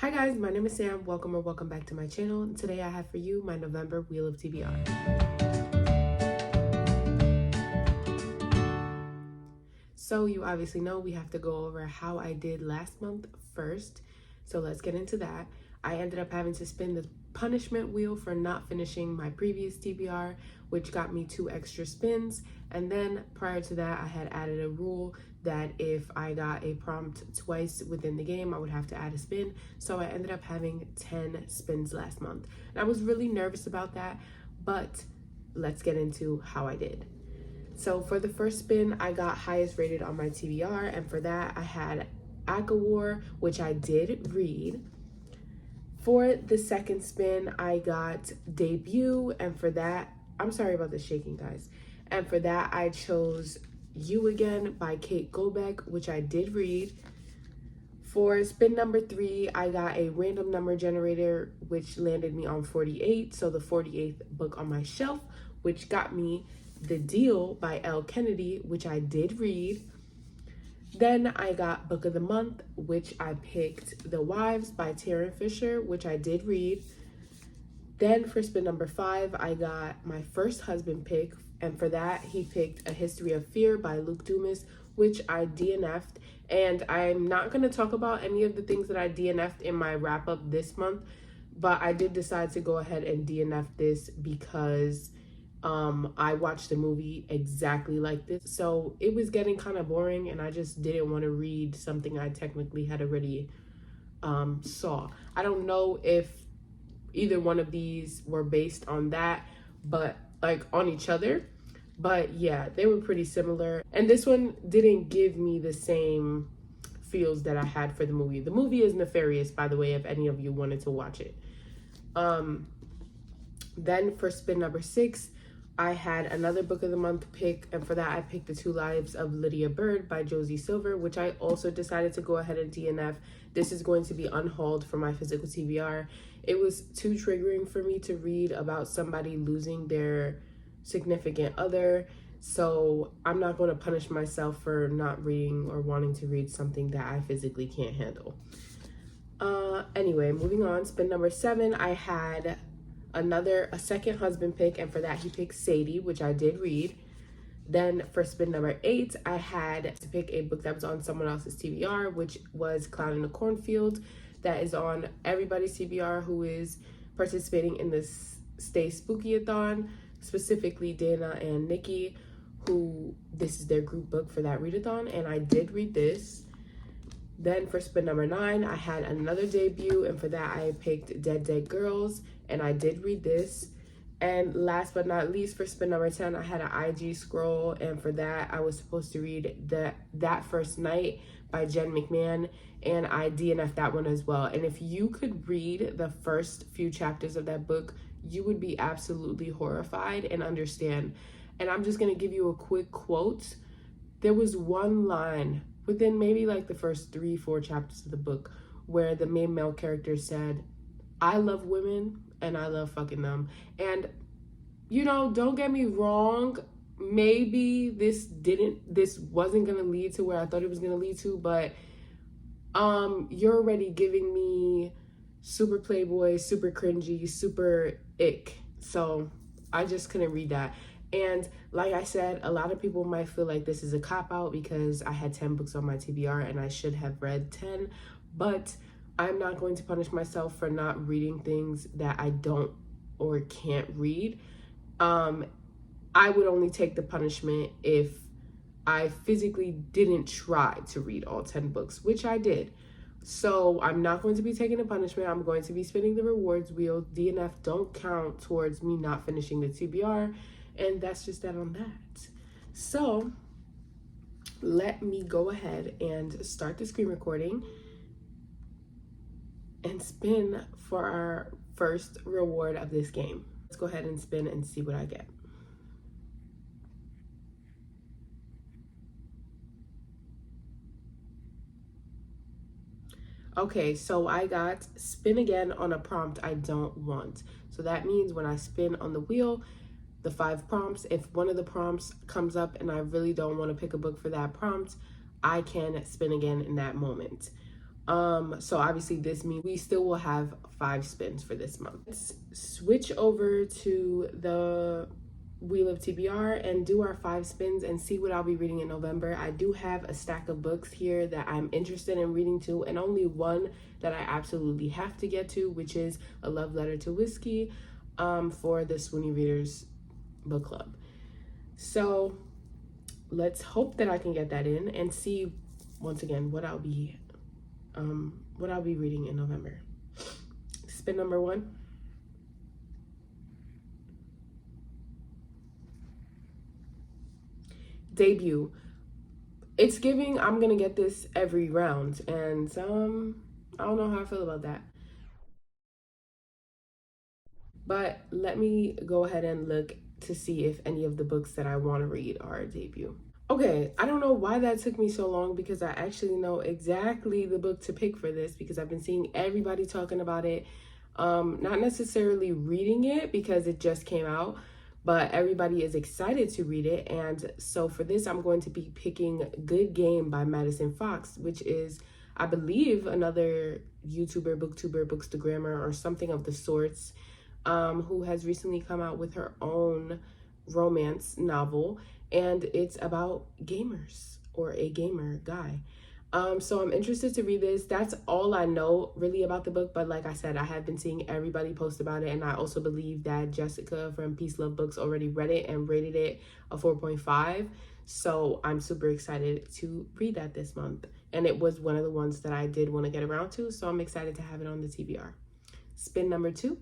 Hi guys, my name is Sam. Welcome back to my channel. Today I have for you my November Wheel of TBR. So you obviously know we have to go over how I did last month first. So let's get into that. I ended up having to spin the punishment wheel for not finishing my previous TBR, which got me 2 extra spins. And then prior to that, I had added a rule that if I got a prompt twice within the game, I would have to add a spin. So I ended up having 10 spins last month. And I was really nervous about that, but let's get into how I did. So for the first spin, I got highest rated on my TBR, and for that I had Akawar, which I did read. For the second spin, I got Debut, and for that, I'm sorry about the shaking, guys. And for that, I chose You Again by Kate Gobeck, which I did read. For spin number 3, I got a random number generator, which landed me on 48, so the 48th book on my shelf, which got me The Deal by Elle Kennedy, which I did read. Then I got Book of the Month, which I picked The Wives by Taryn Fisher, which I did read. Then for spin number 5, I got my first husband pick, and for that he picked A History of Fear by Luke Dumas, which I DNF'd. And I'm not going to talk about any of the things that I DNF'd in my wrap up this month, but I did decide to go ahead and DNF this because I watched the movie exactly like this. So it was getting kind of boring, and I just didn't want to read something I technically had already saw. I don't know if either one of these were based on that, but like on each other. But yeah, they were pretty similar. And this one didn't give me the same feels that I had for the movie. The movie is nefarious, by the way, if any of you wanted to watch it. Then for spin number 6, I had another Book of the Month pick, and for that I picked The Two Lives of Lydia Bird by Josie Silver, which I also decided to go ahead and DNF. This is going to be unhauled for my physical TBR. It was too triggering for me to read about somebody losing their significant other, so I'm not going to punish myself for not reading or wanting to read something that I physically can't handle. Anyway, moving on, spin number 7, I had a second husband pick, and for that he picked Sadie, which I did read. Then for spin number 8, I had to pick a book that was on someone else's TBR, which was Clown in the Cornfield. That is on everybody's TBR who is participating in this Stay Spooky-a-thon, specifically Dana and Nikki, who this is their group book for that readathon, and I did read this. Then for spin number 9, I had another debut, and for that I picked Dead Girls, and I did read this. And last but not least, for spin number 10, I had an IG scroll, and for that I was supposed to read That First Night by Jen McMahon, and I DNF'd that one as well. And if you could read the first few chapters of that book, you would be absolutely horrified and understand. And I'm just gonna give you a quick quote. There was one line within maybe like the first 3-4 chapters of the book where the main male character said, "I love women and I love fucking them." And you know, don't get me wrong, maybe this wasn't gonna lead to where I thought it was gonna lead to, but you're already giving me super playboy, super cringy, super ick. So I just couldn't read that. And like I said, a lot of people might feel like this is a cop-out because I had 10 books on my TBR and I should have read 10, but I'm not going to punish myself for not reading things that I don't or can't read. I would only take the punishment if I physically didn't try to read all 10 books, which I did. So I'm not going to be taking the punishment. I'm going to be spinning the rewards wheel. DNF don't count towards me not finishing the TBR. And that's just that on that. So let me go ahead and start the screen recording and spin for our first reward of this game. Let's go ahead and spin and see what I get. Okay, so I got spin again on a prompt I don't want. So that means when I spin on the wheel, the 5 prompts, if one of the prompts comes up and I really don't want to pick a book for that prompt, I can spin again in that moment. So obviously this means we still will have 5 spins for this month. Let's switch over to the Wheel of TBR and do our 5 spins and see what I'll be reading in November. I do have a stack of books here that I'm interested in reading to, and only one that I absolutely have to get to, which is A Love Letter to Whiskey, for the Swoony Readers book club. So let's hope that I can get that in and see once again what I'll be reading in November. Spin number 1. Debut. It's giving I'm gonna get this every round, and I don't know how I feel about that. But let me go ahead and look to see if any of the books that I want to read are a debut. Okay, I don't know why that took me so long, because I actually know exactly the book to pick for this, because I've been seeing everybody talking about it. Not necessarily reading it because it just came out, but everybody is excited to read it. And so for this, I'm going to be picking Good Game by Madison Fox, which is, I believe, another YouTuber, booktuber, bookstagrammer, or something of the sorts, who has recently come out with her own romance novel, and it's about gamers, or a gamer guy. So I'm interested to read this. That's all I know really about the book, but like I said, I have been seeing everybody post about it, and I also believe that Jessica from Peace Love Books already read it and rated it a 4.5. So I'm super excited to read that this month, and it was one of the ones that I did want to get around to, so I'm excited to have it on the TBR. Spin number 2.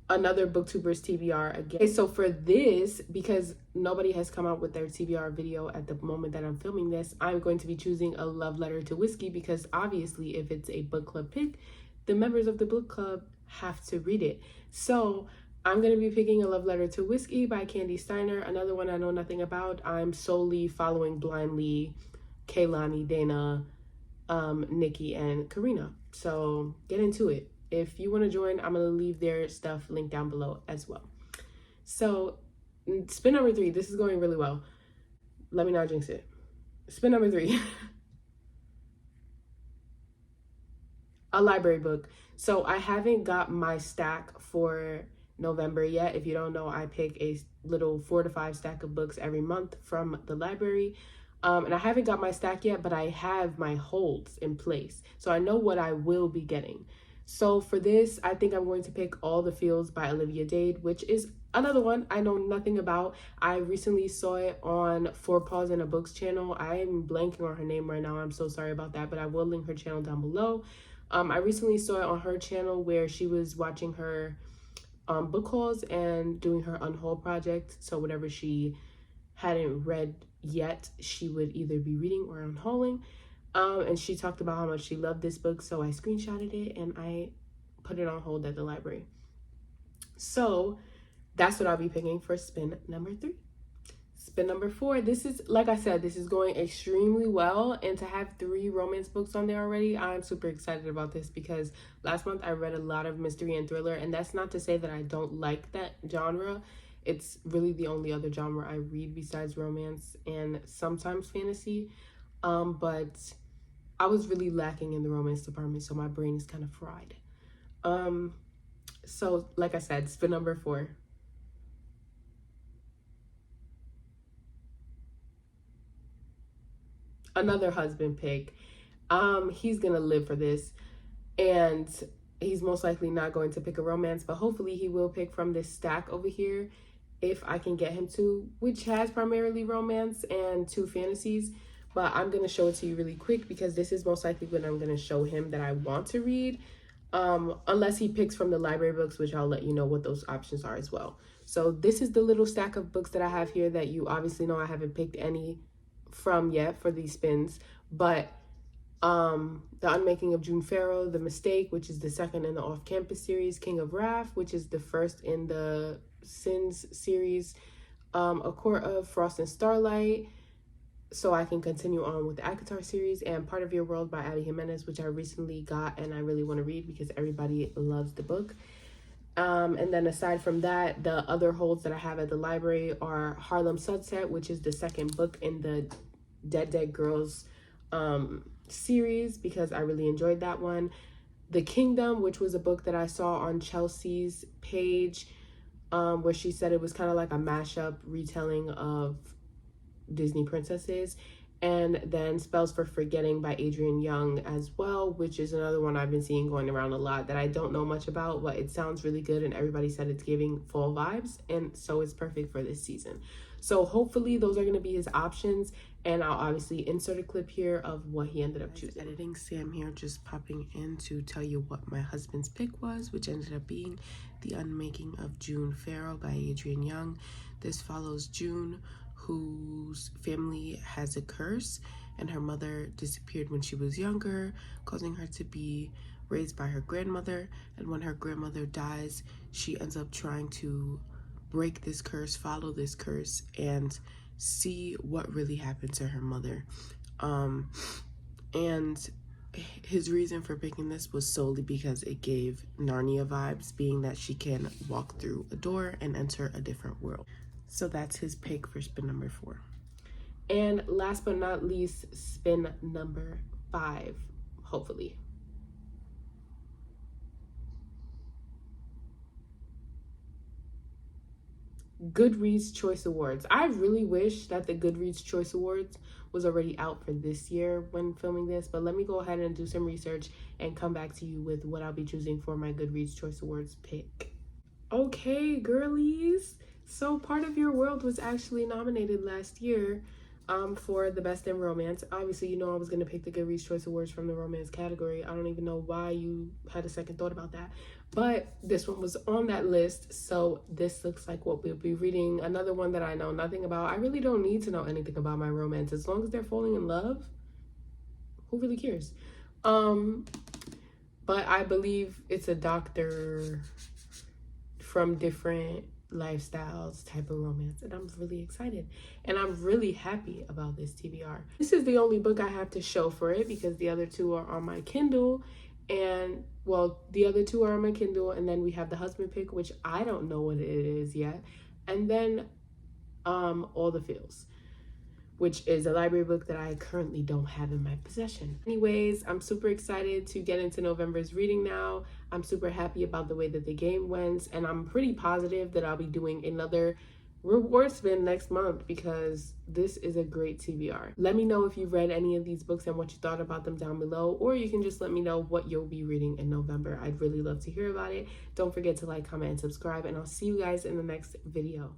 Another Booktubers TBR again. Okay, so for this, because nobody has come out with their TBR video at the moment that I'm filming this, I'm going to be choosing A Love Letter to Whiskey, because obviously if it's a book club pick, the members of the book club have to read it. So I'm going to be picking A Love Letter to Whiskey by Candy Steiner, another one I know nothing about. I'm solely following blindly Kaylani, Dana, Nikki, and Karina. So get into it. If you want to join, I'm going to leave their stuff linked down below as well. So spin number 3. This is going really well. Let me not jinx it. Spin number 3. A library book. So I haven't got my stack for November yet. If you don't know, I pick a little 4 to 5 stack of books every month from the library. And I haven't got my stack yet, but I have my holds in place. So I know what I will be getting. So for this, I think I'm going to pick All the Fields by Olivia Dade, which is another one I know nothing about. I recently saw it on Four Paws in a Books channel. I'm blanking on her name right now. I'm so sorry about that, but I will link her channel down below. I recently saw it on her channel where she was watching her book hauls and doing her unhaul project. So whatever she hadn't read yet, she would either be reading or unhauling. And she talked about how much she loved this book, so I screenshotted it and I put it on hold at the library. So that's what I'll be picking for spin number 3. Spin number 4, this is, like I said, this is going extremely well, and to have 3 romance books on there already, I'm super excited about this, because last month I read a lot of mystery and thriller, and that's not to say that I don't like that genre. It's really the only other genre I read besides romance and sometimes fantasy, but I was really lacking in the romance department, so my brain is kind of fried. So like I said, spin number 4. Another husband pick. He's gonna live for this, and he's most likely not going to pick a romance, but hopefully he will pick from this stack over here if I can get him to, which has primarily romance and 2 fantasies. But I'm going to show it to you really quick, because this is most likely what I'm going to show him that I want to read. Unless he picks from the library books, which I'll let you know what those options are as well. So this is the little stack of books that I have here that you obviously know I haven't picked any from yet for these spins. But The Unmaking of June Farrow, The Mistake, which is the second in the Off-Campus series, King of Wrath, which is the first in the Sins series, A Court of Frost and Starlight, so I can continue on with the ACOTAR series, and Part of Your World by Abby Jimenez, which I recently got and I really want to read because everybody loves the book. And then aside from that, the other holds that I have at the library are Harlem Sunset, which is the second book in the Dead Girls series, because I really enjoyed that one. The Kingdom, which was a book that I saw on Chelsea's page, where she said it was kind of like a mashup retelling of Disney princesses. And then Spells for Forgetting by Adrienne Young as well, which is another one I've been seeing going around a lot that I don't know much about, but it sounds really good and everybody said it's giving fall vibes, and so it's perfect for this season. So hopefully those are going to be his options, and I'll obviously insert a clip here of what he ended up choosing. Editing Sam here, just popping in to tell you what my husband's pick was, which ended up being The Unmaking of June Farrow by Adrienne Young. This follows June, whose family has a curse, and her mother disappeared when she was younger, causing her to be raised by her grandmother. And when her grandmother dies, she ends up trying to break this curse, follow this curse, and see what really happened to her mother. And his reason for picking this was solely because it gave Narnia vibes, being that she can walk through a door and enter a different world. So that's his pick for spin number 4. And last but not least, spin number 5, hopefully. Goodreads Choice Awards. I really wish that the Goodreads Choice Awards was already out for this year when filming this, but let me go ahead and do some research and come back to you with what I'll be choosing for my Goodreads Choice Awards pick. Okay, girlies. So Part of Your World was actually nominated last year for the Best in Romance. Obviously, you know I was going to pick the Goodreads Choice Awards from the romance category. I don't even know why you had a second thought about that. But this one was on that list, so this looks like what we'll be reading. Another one that I know nothing about. I really don't need to know anything about my romance. As long as they're falling in love, who really cares? But I believe it's a doctor from different lifestyles type of romance, and I'm really excited and I'm really happy about this TBR. This is the only book I have to show for it because the other two are on my Kindle, and well, the other two are on my Kindle, and then we have the husband pick, which I don't know what it is yet, and then All the Feels, which is a library book that I currently don't have in my possession. Anyways, I'm super excited to get into November's reading now. I'm super happy about the way that the game went, and I'm pretty positive that I'll be doing another reward spin next month because this is a great TBR. Let me know if you've read any of these books and what you thought about them down below, or you can just let me know what you'll be reading in November. I'd really love to hear about it. Don't forget to like, comment, and subscribe, and I'll see you guys in the next video.